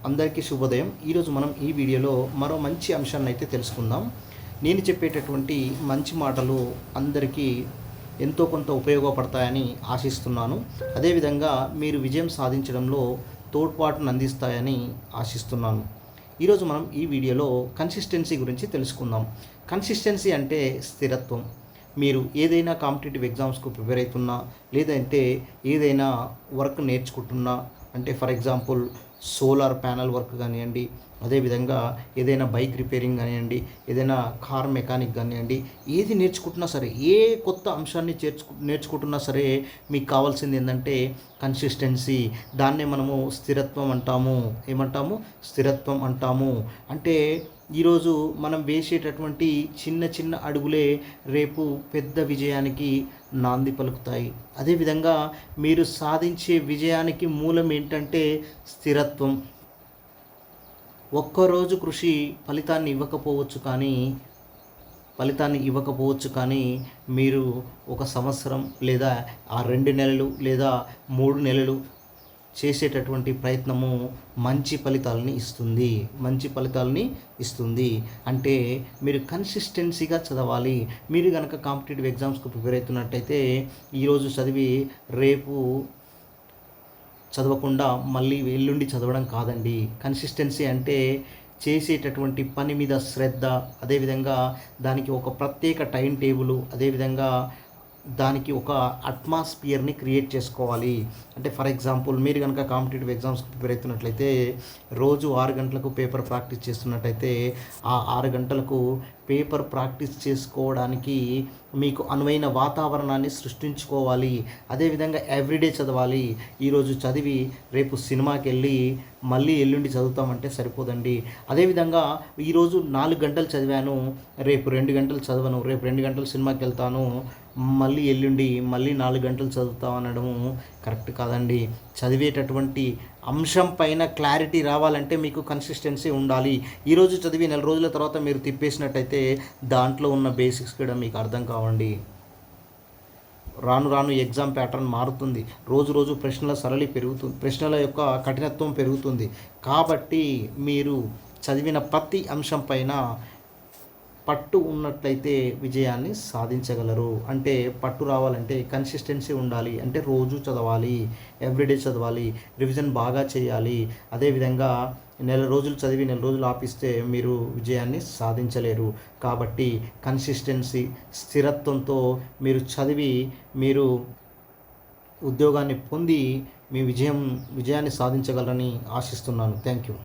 అందరికీ శుభోదయం. ఈరోజు మనం ఈ వీడియోలో మరో మంచి అంశాన్ని అయితే తెలుసుకుందాం. నేను చెప్పేటటువంటి మంచి మాటలు అందరికీ ఎంతో కొంత ఉపయోగపడతాయని ఆశిస్తున్నాను. అదేవిధంగా మీరు విజయం సాధించడంలో తోడ్పాటును అందిస్తాయని ఆశిస్తున్నాను. ఈరోజు మనం ఈ వీడియోలో కన్సిస్టెన్సీ గురించి తెలుసుకుందాం. కన్సిస్టెన్సీ అంటే స్థిరత్వం. మీరు ఏదైనా కాంపిటేటివ్ ఎగ్జామ్స్కు ప్రిపేర్ అవుతున్నా, లేదంటే ఏదైనా వర్క్ నేర్చుకుంటున్నా, అంటే for example solar panel work కానివ్వండి, అదేవిధంగా ఏదైనా బైక్ రిపేరింగ్ కానివ్వండి, ఏదైనా కార్ మెకానిక్ కానివ్వండి, ఏది నేర్చుకుంటున్నా సరే, ఏ కొత్త అంశాన్ని నేర్చుకుంటున్నా సరే మీకు కావాల్సింది ఏంటంటే కన్సిస్టెన్సీ. దాన్నే మనము స్థిరత్వం అంటాము. ఏమంటాము? స్థిరత్వం అంటాము. అంటే ఈరోజు మనం వేసేటటువంటి చిన్న చిన్న అడుగులే రేపు పెద్ద విజయానికి నాంది పలుకుతాయి. అదేవిధంగా మీరు సాధించే విజయానికి మూలం ఏంటంటే స్థిరత్వం. ఒక్కరోజు కృషి ఫలితాన్ని ఇవ్వకపోవచ్చు కానీ మీరు ఒక సంవత్సరం లేదా ఆ 2 నెలలు లేదా 3 నెలలు చేసేటటువంటి ప్రయత్నము మంచి ఫలితాలని ఇస్తుంది. అంటే మీరు కన్సిస్టెన్సీగా చదవాలి. మీరు కనుక కాంపిటేటివ్ ఎగ్జామ్స్కి ప్రిపేర్ అవుతున్నట్టయితే ఈరోజు చదివి రేపు చదవకుండా మళ్ళీ ఎల్లుండి చదవడం కాదండి. కన్సిస్టెన్సీ అంటే చేసేటటువంటి పని మీద శ్రద్ధ, అదేవిధంగా దానికి ఒక ప్రత్యేక టైం టేబుల్, అదేవిధంగా దానికి ఒక అట్మాస్ఫియర్ని క్రియేట్ చేసుకోవాలి. అంటే ఫర్ ఎగ్జాంపుల్ మీరు కనుక కాంపిటేటివ్ ఎగ్జామ్స్కి ప్రిపేర్ అవుతున్నట్లయితే రోజు 6 గంటలకు పేపర్ ప్రాక్టీస్ చేస్తున్నట్టయితే ఆ 6 గంటలకు పేపర్ ప్రాక్టీస్ చేసుకోవడానికి మీకు అనువైన వాతావరణాన్ని సృష్టించుకోవాలి. అదేవిధంగా ఎవ్రీడే చదవాలి. ఈరోజు చదివి రేపు సినిమాకి వెళ్ళి మళ్ళీ ఎల్లుండి చదువుతామంటే సరిపోదండి. అదేవిధంగా ఈరోజు 4 గంటలు చదివాను, రేపు 2 గంటలు చదవను, రేపు 2 గంటలు సినిమాకి వెళ్తాను, మళ్ళీ ఎల్లుండి మళ్ళీ 4 గంటలు చదువుతాం అనడము కరెక్ట్ కాదండి. చదివేటటువంటి అంశం పైన క్లారిటీ రావాలంటే మీకు కన్సిస్టెన్సీ ఉండాలి. ఈరోజు చదివి నెల రోజుల తర్వాత మీరు తిప్పేసినట్టయితే దాంట్లో ఉన్న బేసిక్స్ కూడా మీకు అర్థం కావండి. రాను రాను ఎగ్జామ్ ప్యాటర్న్ మారుతుంది. రోజు ప్రశ్నల సరళి పెరుగుతుంది, ప్రశ్నల యొక్క కఠినత్వం పెరుగుతుంది. కాబట్టి మీరు చదివిన ప్రతి అంశం పైన పట్టు ఉన్నట్లయితే విజయాన్ని సాధించగలరు. అంటే పట్టు రావాలంటే కన్సిస్టెన్సీ ఉండాలి. అంటే రోజు చదవాలి, ఎవ్రీడే చదవాలి, రివిజన్ బాగా చేయాలి. అదేవిధంగా నెల రోజులు చదివి నెల రోజులు ఆపిస్తే మీరు విజయాన్ని సాధించలేరు. కాబట్టి కన్సిస్టెన్సీ, స్థిరత్వంతో మీరు చదివి మీరు ఉద్యోగాన్ని పొంది మీ విజయాన్ని సాధించగలరని ఆశిస్తున్నాను. Thank you.